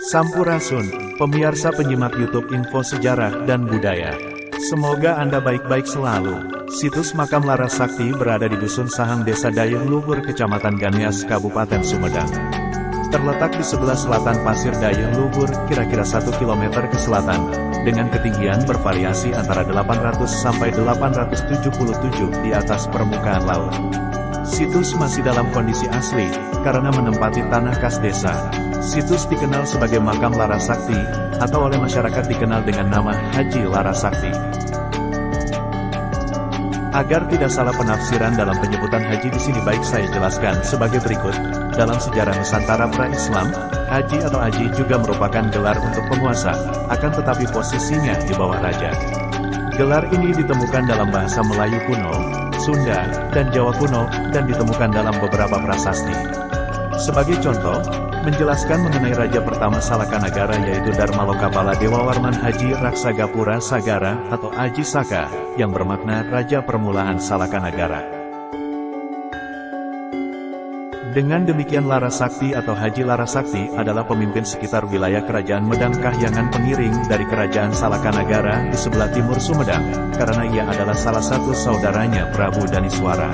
Sampurasun, pemirsa penyimak YouTube Info Sejarah dan Budaya. Semoga Anda baik-baik selalu. Situs makam Larasakti berada di Dusun Sahang Desa Dayeuh Luhur Kecamatan Ganias Kabupaten Sumedang. Terletak di sebelah selatan Pasir Dayeuh Luhur, kira-kira 1 km ke selatan, dengan ketinggian bervariasi antara 800 sampai 877 di atas permukaan laut. Situs masih dalam kondisi asli, karena menempati tanah kas desa. Situs dikenal sebagai makam Larasakti, atau oleh masyarakat dikenal dengan nama Haji Larasakti. Agar tidak salah penafsiran dalam penyebutan haji di sini, baik saya jelaskan sebagai berikut. Dalam sejarah Nusantara pra-Islam, haji atau aji juga merupakan gelar untuk penguasa, akan tetapi posisinya di bawah raja. Gelar ini ditemukan dalam bahasa Melayu kuno, Sunda, dan Jawa kuno, dan ditemukan dalam beberapa prasasti. Sebagai contoh, menjelaskan mengenai raja pertama Salakanagara yaitu Darmalokapala Dewawarman Haji Raksagapura Sagara atau Aji Saka, yang bermakna raja permulaan Salakanagara. Dengan demikian Larasakti atau Haji Larasakti adalah pemimpin sekitar wilayah kerajaan Medang Kahyangan pengiring dari kerajaan Salakanagara di sebelah timur Sumedang, karena ia adalah salah satu saudaranya Prabu Daniswara.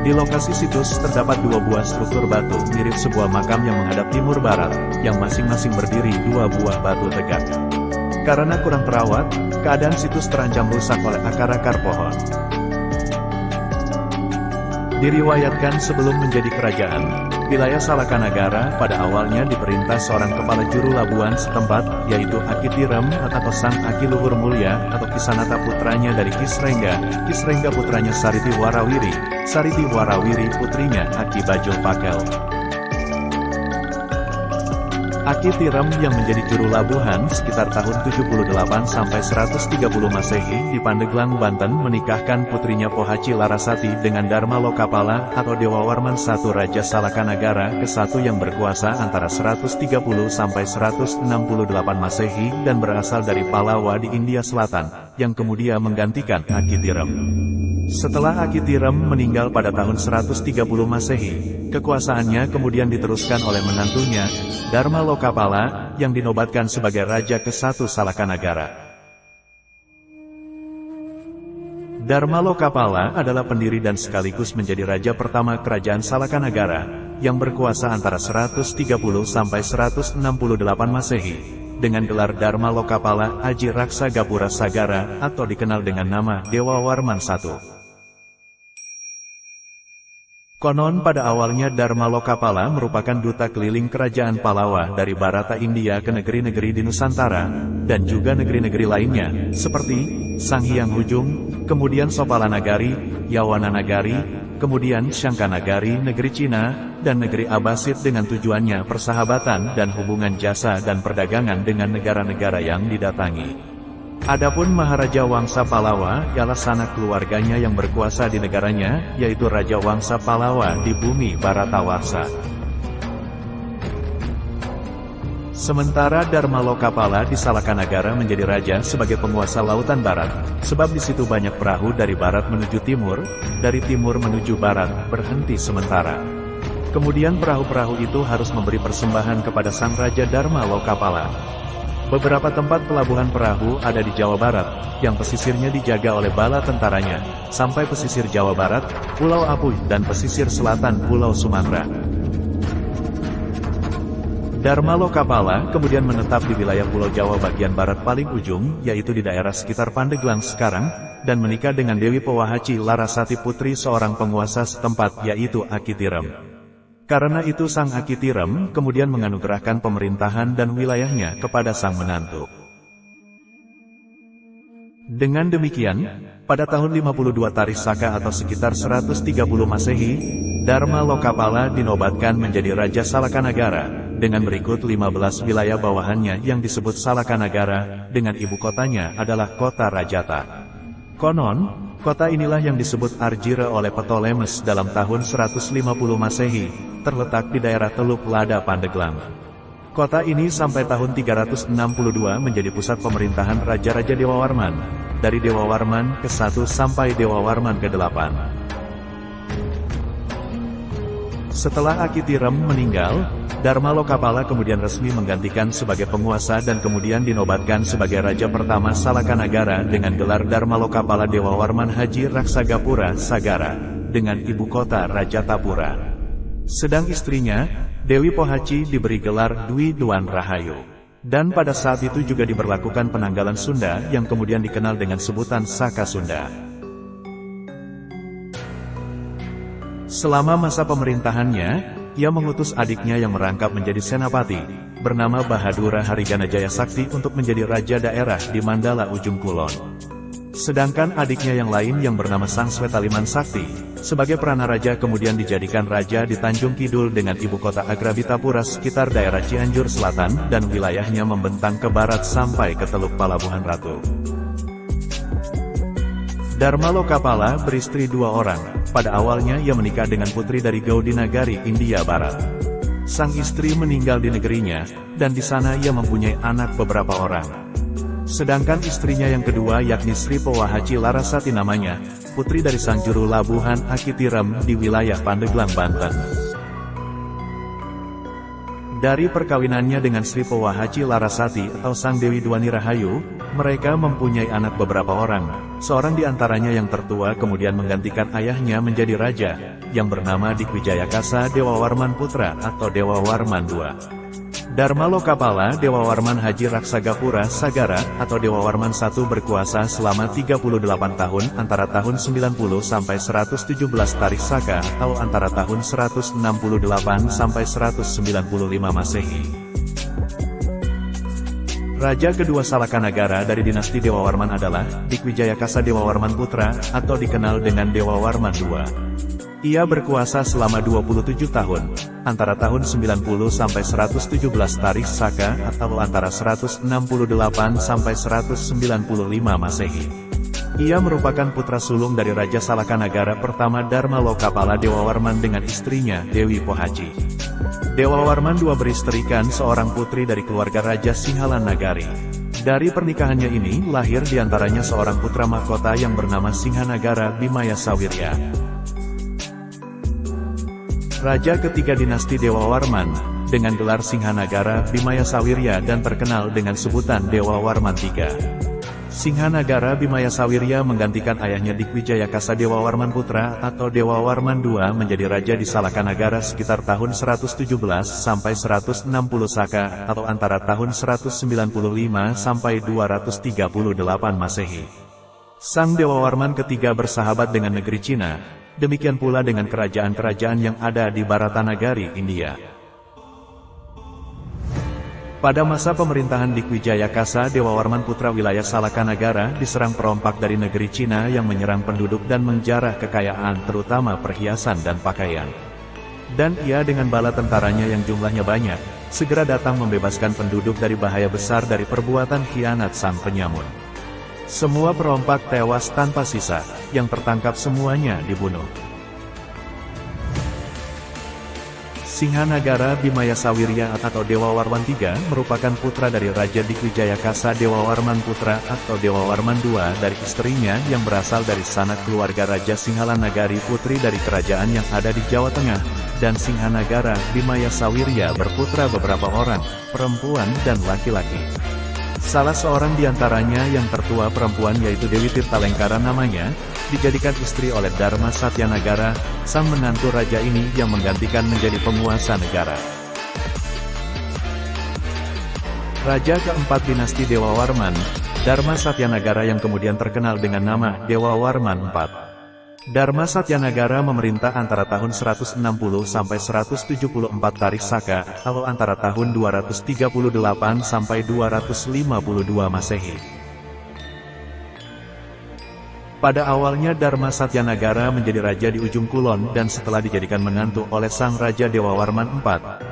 Di lokasi situs terdapat 2 buah struktur batu mirip sebuah makam yang menghadap timur barat, yang masing-masing berdiri 2 buah batu tegak. Karena kurang terawat, keadaan situs terancam rusak oleh akar-akar pohon. Diriwayatkan sebelum menjadi kerajaan, wilayah Salakanagara pada awalnya diperintah seorang kepala juru labuan setempat, yaitu Aki Tirem atau Sang Aki Luhur Mulya, atau Kisanata putranya dari Kisrengga, Kisrengga putranya Sariti Warawiri, Sariti Warawiri putrinya Aki Bajul Pakel. Aki Tirem yang menjadi juru labuhan sekitar tahun 78 sampai 130 Masehi di Pandeglang, Banten menikahkan putrinya Pohaci Larasati dengan Darmalokapala atau Dewawarman I Raja Salakanagara ke-1 yang berkuasa antara 130 sampai 168 Masehi dan berasal dari Palawa di India Selatan, yang kemudian menggantikan Aki Tirem. Setelah Aki Tirem meninggal pada tahun 130 Masehi, kekuasaannya kemudian diteruskan oleh menantunya, Darmalokapala, yang dinobatkan sebagai Raja ke-1 Salakanagara. Darmalokapala adalah pendiri dan sekaligus menjadi raja pertama kerajaan Salakanagara, yang berkuasa antara 130 sampai 168 Masehi, dengan gelar Darmalokapala Aji Raksagapura Sagara, atau dikenal dengan nama Dewawarman I. Konon pada awalnya Darmalokapala merupakan duta keliling kerajaan Palawa dari Barata India ke negeri-negeri di Nusantara, dan juga negeri-negeri lainnya, seperti Sanghyang Hujung, kemudian Sopalanagari, Yawananagari, kemudian Shangkanagari negeri Cina, dan negeri Abbasid dengan tujuannya persahabatan dan hubungan jasa dan perdagangan dengan negara-negara yang didatangi. Adapun Maharaja Wangsa Palawa ialah sanak keluarganya yang berkuasa di negaranya, yaitu Raja Wangsa Palawa di bumi Bharatawarsha. Sementara Darmalokapala di Salakanagara menjadi raja sebagai penguasa lautan barat, sebab di situ banyak perahu dari barat menuju timur, dari timur menuju barat, berhenti sementara. Kemudian perahu-perahu itu harus memberi persembahan kepada sang Raja Darmalokapala. Beberapa tempat pelabuhan perahu ada di Jawa Barat, yang pesisirnya dijaga oleh bala tentaranya, sampai pesisir Jawa Barat, Pulau Apuy, dan pesisir selatan Pulau Sumatera. Darmalokapala kemudian menetap di wilayah Pulau Jawa bagian barat paling ujung, yaitu di daerah sekitar Pandeglang sekarang, dan menikah dengan Dewi Powahaci Larasati putri seorang penguasa setempat, yaitu Aki Tirem. Karena itu sang Aki Tirem kemudian menganugerahkan pemerintahan dan wilayahnya kepada sang menantu. Dengan demikian, pada tahun 52 Tarikh Saka atau sekitar 130 Masehi, Darmalokapala dinobatkan menjadi Raja Salakanagara, dengan berikut 15 wilayah bawahannya yang disebut Salakanagara, dengan ibu kotanya adalah kota Rajata. Konon, kota inilah yang disebut Arjira oleh Ptolemes dalam tahun 150 Masehi, terletak di daerah Teluk Lada Pandeglang. Kota ini sampai tahun 362 menjadi pusat pemerintahan Raja-Raja Dewawarman, dari Dewawarman ke-1 sampai Dewawarman ke-8. Setelah Aki Tirem meninggal, Dharma Lokapala kemudian resmi menggantikan sebagai penguasa dan kemudian dinobatkan sebagai Raja pertama Salakanagara dengan gelar Dharma Lokapala Dewa Warman Haji Raksagapura Sagara, dengan ibu kota Rajatapura. Sedang istrinya, Dewi Pohaci diberi gelar Dwi Duan Rahayu. Dan pada saat itu juga diberlakukan penanggalan Sunda yang kemudian dikenal dengan sebutan Saka Sunda. Selama masa pemerintahannya, ia mengutus adiknya yang merangkap menjadi senapati, bernama Bahadura Harigana Jaya Sakti untuk menjadi raja daerah di Mandala Ujung Kulon. Sedangkan adiknya yang lain yang bernama Sang Swetaliman Sakti, sebagai Pranaraja kemudian dijadikan raja di Tanjung Kidul dengan ibu kota Agrabitapura sekitar daerah Cianjur Selatan dan wilayahnya membentang ke barat sampai ke Teluk Palabuhan Ratu. Dharma Lokapala beristri 2 orang. Pada awalnya ia menikah dengan putri dari Gaudi Nagari, India Barat. Sang istri meninggal di negerinya, dan di sana ia mempunyai anak beberapa orang. Sedangkan istrinya yang kedua yakni Sri Powahaci Larasati namanya, putri dari sang juru labuhan Akitirem di wilayah Pandeglang, Banten. Dari perkawinannya dengan Sri Powahaci Larasati atau Sang Dewi Dwani Rahayu, mereka mempunyai anak beberapa orang. Seorang di antaranya yang tertua kemudian menggantikan ayahnya menjadi raja, yang bernama Dikwijayakasa Dewa Warman Putra atau Dewa Warman II. Dharma Lokapala Dewa Warman Haji Raksagapura Sagara atau Dewa Warman I berkuasa selama 38 tahun antara tahun 90 sampai 117 Tarik Saka atau antara tahun 168 sampai 195 Masehi. Raja kedua Salakanagara dari dinasti Dewa Warman adalah Dikwijayakasa Dewa Warman Putra atau dikenal dengan Dewa Warman II. Ia berkuasa selama 27 tahun, antara tahun 90 sampai 117 Tarik Saka atau antara 168 sampai 195 Masehi. Ia merupakan putra sulung dari Raja Salakanagara pertama Dharma Lokapala Dewa Warman dengan istrinya Dewi Pohaci. Dewa Warman II beristrikan seorang putri dari keluarga Raja Singhalan Nagari. Dari pernikahannya ini lahir diantaranya seorang putra mahkota yang bernama Singhanagara Bimaya Sawirya. Raja ketiga dinasti Dewa Warman, dengan gelar Singhanagara Bimaya Sawirya dan terkenal dengan sebutan Dewa Warman III. Singhanagara Bimaya Sawirya menggantikan ayahnya Dikwijayakasa Dewa Warman Putra atau Dewa Warman II menjadi raja di Salakanagara sekitar tahun 117 sampai 160 Saka atau antara tahun 195 sampai 238 Masehi. Sang Dewa Warman ketiga bersahabat dengan negeri Cina. Demikian pula dengan kerajaan-kerajaan yang ada di Baratanagari, India. Pada masa pemerintahan Dikwijayakasa Dewa Warman Putra wilayah Salakanagara diserang perompak dari negeri Cina yang menyerang penduduk dan menjarah kekayaan terutama perhiasan dan pakaian. Dan ia dengan bala tentaranya yang jumlahnya banyak, segera datang membebaskan penduduk dari bahaya besar dari perbuatan khianat sang penyamun. Semua perompak tewas tanpa sisa, yang tertangkap semuanya dibunuh. Singhanagara Bimaya Sawirya atau Dewa Warman III merupakan putra dari Raja Dikwijayakasa Dewa Warman Putra atau Dewa Warman II dari istrinya yang berasal dari sanak keluarga Raja Singhalan Nagari putri dari kerajaan yang ada di Jawa Tengah, dan Singhanagara Bimaya Sawirya berputra beberapa orang, perempuan dan laki-laki. Salah seorang di antaranya yang tertua perempuan yaitu Dewi Tirtalengkara namanya, dijadikan istri oleh Dharma Satyanagara, sang menantu raja ini yang menggantikan menjadi penguasa negara. Raja keempat dinasti Dewa Warman, Dharma Satyanagara yang kemudian terkenal dengan nama Dewa Warman IV. Dharma Satyanagara memerintah antara tahun 160 sampai 174 Tarik Saka, atau antara tahun 238 sampai 252 Masehi. Pada awalnya Dharma Satyanagara menjadi raja di Ujung Kulon dan setelah dijadikan menantu oleh sang Raja Dewa Warman IV,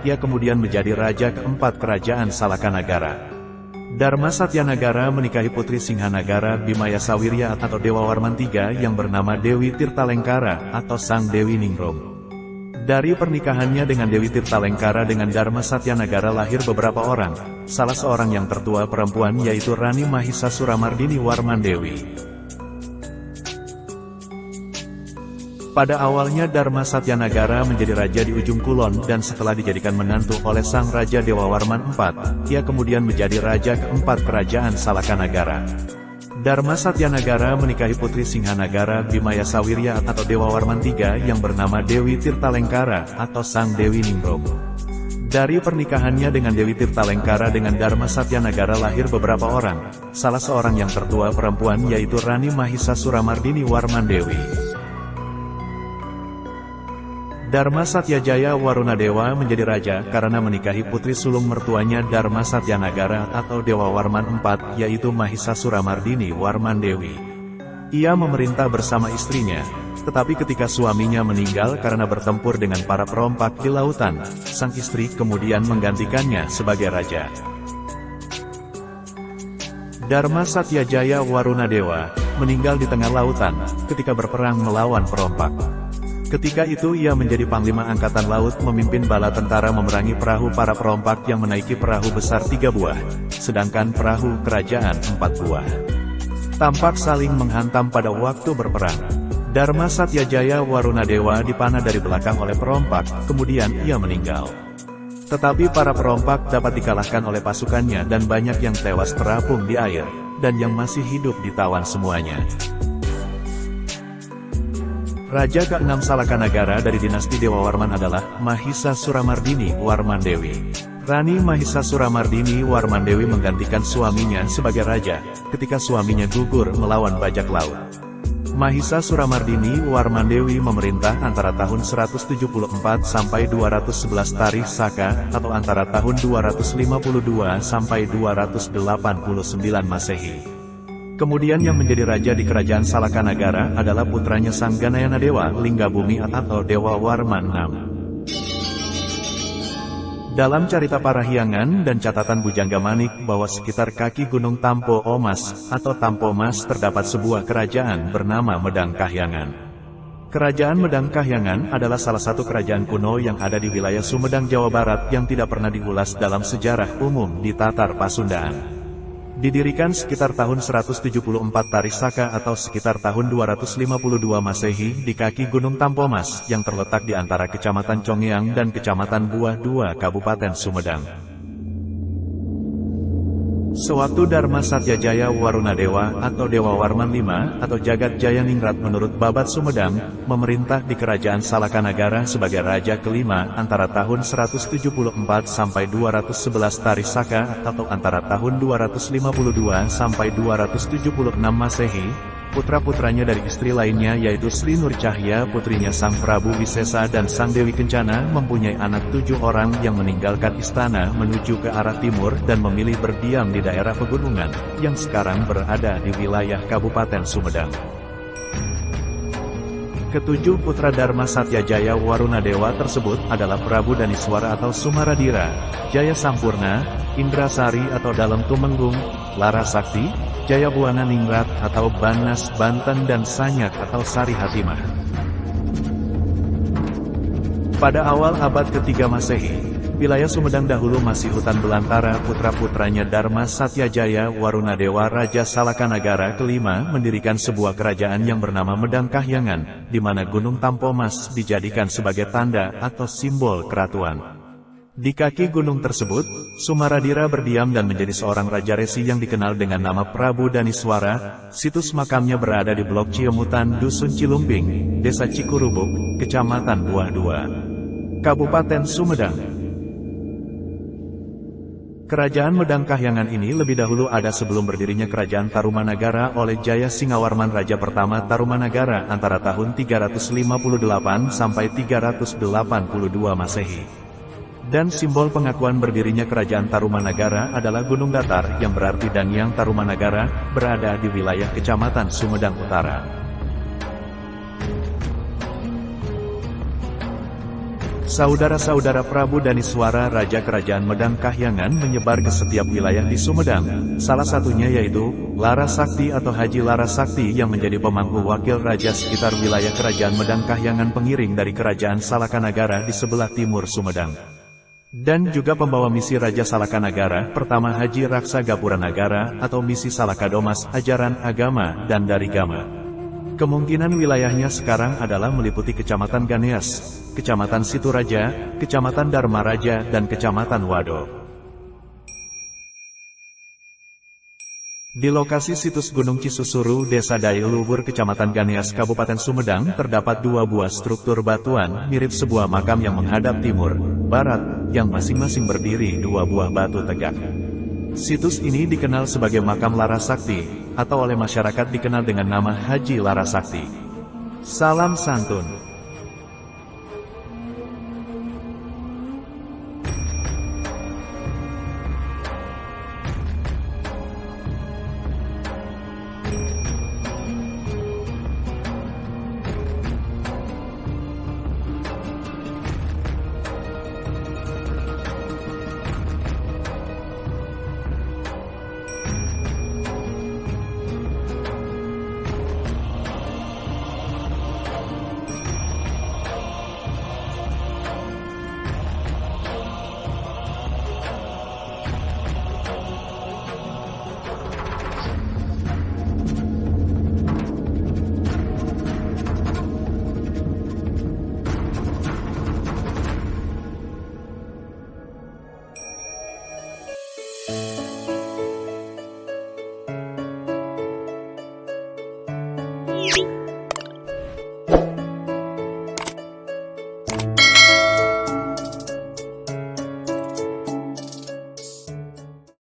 ia kemudian menjadi raja keempat kerajaan Salakanagara. Dharma Satyanagara menikahi putri Singhanagara Bimaya Sawirya atau Dewa Warman III yang bernama Dewi Tirtalengkara atau Sang Dewi Ningrum. Dari pernikahannya dengan Dewi Tirtalengkara dengan Dharma Satyanagara lahir beberapa orang, salah seorang yang tertua perempuan yaitu Rani Mahisasuramardini Warman Dewi. Pada awalnya Dharma Satyanagara menjadi raja di ujung kulon dan setelah dijadikan menantu oleh sang Raja Dewawarman IV, ia kemudian menjadi raja keempat kerajaan Salakanagara. Dharma Satyanagara menikahi putri Singhanagara Bimaya Sawirya atau Dewawarman III yang bernama Dewi Tirtalengkara atau Sang Dewi Ningrum. Dari pernikahannya dengan Dewi Tirtalengkara dengan Dharma Satyanagara lahir beberapa orang, salah seorang yang tertua perempuan yaitu Rani Mahisasuramardini Warmandewi. Dharma Satyajaya Warunadewa menjadi raja karena menikahi putri sulung mertuanya Dharma Satyanagara atau Dewawarman IV yaitu Mahisasuramardini Warmandewi. Ia memerintah bersama istrinya. Tetapi ketika suaminya meninggal karena bertempur dengan para perompak di lautan, sang istri kemudian menggantikannya sebagai raja. Dharma Satyajaya Warunadewa meninggal di tengah lautan ketika berperang melawan perompak. Ketika itu ia menjadi panglima angkatan laut memimpin bala tentara memerangi perahu para perompak yang menaiki perahu besar 3 buah, sedangkan perahu kerajaan 4 buah. Tampak saling menghantam pada waktu berperang. Dharma Satyajaya Warunadewa dipanah dari belakang oleh perompak, kemudian ia meninggal. Tetapi para perompak dapat dikalahkan oleh pasukannya dan banyak yang tewas terapung di air, dan yang masih hidup ditawan semuanya. Raja ke-6 Salakanagara dari dinasti Dewawarman adalah Mahisasuramardini Warmandewi. Rani Mahisasuramardini Warmandewi menggantikan suaminya sebagai raja, ketika suaminya gugur melawan bajak laut. Mahisasuramardini Warmandewi memerintah antara tahun 174 sampai 211 Tarikh Saka, atau antara tahun 252 sampai 289 Masehi. Kemudian yang menjadi raja di kerajaan Salakanagara adalah putranya Sang Ganayana Dewa Linggabumi atau Dewa Warman VI. Dalam cerita Parahyangan dan catatan Bujangga Manik bahwa sekitar kaki Gunung Tampo Omas atau Tampo Mas terdapat sebuah kerajaan bernama Medang Kahyangan. Kerajaan Medang Kahyangan adalah salah satu kerajaan kuno yang ada di wilayah Sumedang, Jawa Barat yang tidak pernah diulas dalam sejarah umum di Tatar Pasundaan. Didirikan sekitar tahun 174 Tarikh Saka atau sekitar tahun 252 Masehi di kaki Gunung Tampomas yang terletak di antara Kecamatan Congyang dan Kecamatan Buah II Kabupaten Sumedang. Sewaktu Dharma Satyajaya Warunadewa atau Dewawarman V atau Jagat Jaya Ningrat menurut Babat Sumedang, memerintah di kerajaan Salakanagara sebagai raja kelima antara tahun 174 sampai 211 Tarikh Saka atau antara tahun 252 sampai 276 Masehi. Putra-putranya dari istri lainnya yaitu Sri Nur Cahya putrinya Sang Prabu Wisesa dan Sang Dewi Kencana mempunyai anak 7 orang yang meninggalkan istana menuju ke arah timur dan memilih berdiam di daerah pegunungan, yang sekarang berada di wilayah Kabupaten Sumedang. Ketujuh putra Dharma Satyajaya Warunadewa tersebut adalah Prabu Daniswara atau Sumaradira, Jaya Sampurna, Indrasari atau Dalem Tumenggung, Larasakti, Jayabuana Ningrat atau Banas Banten dan Sanyak atau Sari Hatimah. Pada awal abad ke-3 Masehi, wilayah Sumedang dahulu masih hutan belantara. Putra-putranya Dharma Satyajaya Warunadewa Raja Salakanagara kelima mendirikan sebuah kerajaan yang bernama Medang Kahyangan, di mana Gunung Tampomas dijadikan sebagai tanda atau simbol keratuan. Di kaki gunung tersebut, Sumaradira berdiam dan menjadi seorang raja resi yang dikenal dengan nama Prabu Daniswara. Situs makamnya berada di Blok Ciemutan, Dusun Cilumping, Desa Cikurubuk, Kecamatan Buah II, Kabupaten Sumedang. Kerajaan Medang Kahyangan ini lebih dahulu ada sebelum berdirinya Kerajaan Tarumanagara oleh Jaya Singawarman Raja pertama Tarumanagara antara tahun 358 sampai 382 Masehi. Dan simbol pengakuan berdirinya Kerajaan Tarumanagara adalah Gunung Datar yang berarti Danyang Tarumanagara, berada di wilayah Kecamatan Sumedang Utara. Saudara-saudara Prabu Daniswara Raja Kerajaan Medang Kahyangan menyebar ke setiap wilayah di Sumedang, salah satunya yaitu Larasakti atau Haji Larasakti yang menjadi pemangku wakil raja sekitar wilayah Kerajaan Medang Kahyangan, pengiring dari Kerajaan Salakanagara di sebelah timur Sumedang. Dan juga pembawa misi Raja Salakanagara pertama Haji Raksa Gapuranagara atau misi Salakadomas, ajaran agama dan Darigama. Kemungkinan wilayahnya sekarang adalah meliputi Kecamatan Ganeas, Kecamatan Situraja, Kecamatan Dharmaraja, dan Kecamatan Wado. Di lokasi situs Gunung Cisusuru, Desa Dayuluhur, Kecamatan Ganeas, Kabupaten Sumedang, terdapat dua buah struktur batuan mirip sebuah makam yang menghadap timur, barat, yang masing-masing berdiri dua buah batu tegak. Situs ini dikenal sebagai Makam Larasakti, atau oleh masyarakat dikenal dengan nama Haji Larasakti. Salam santun.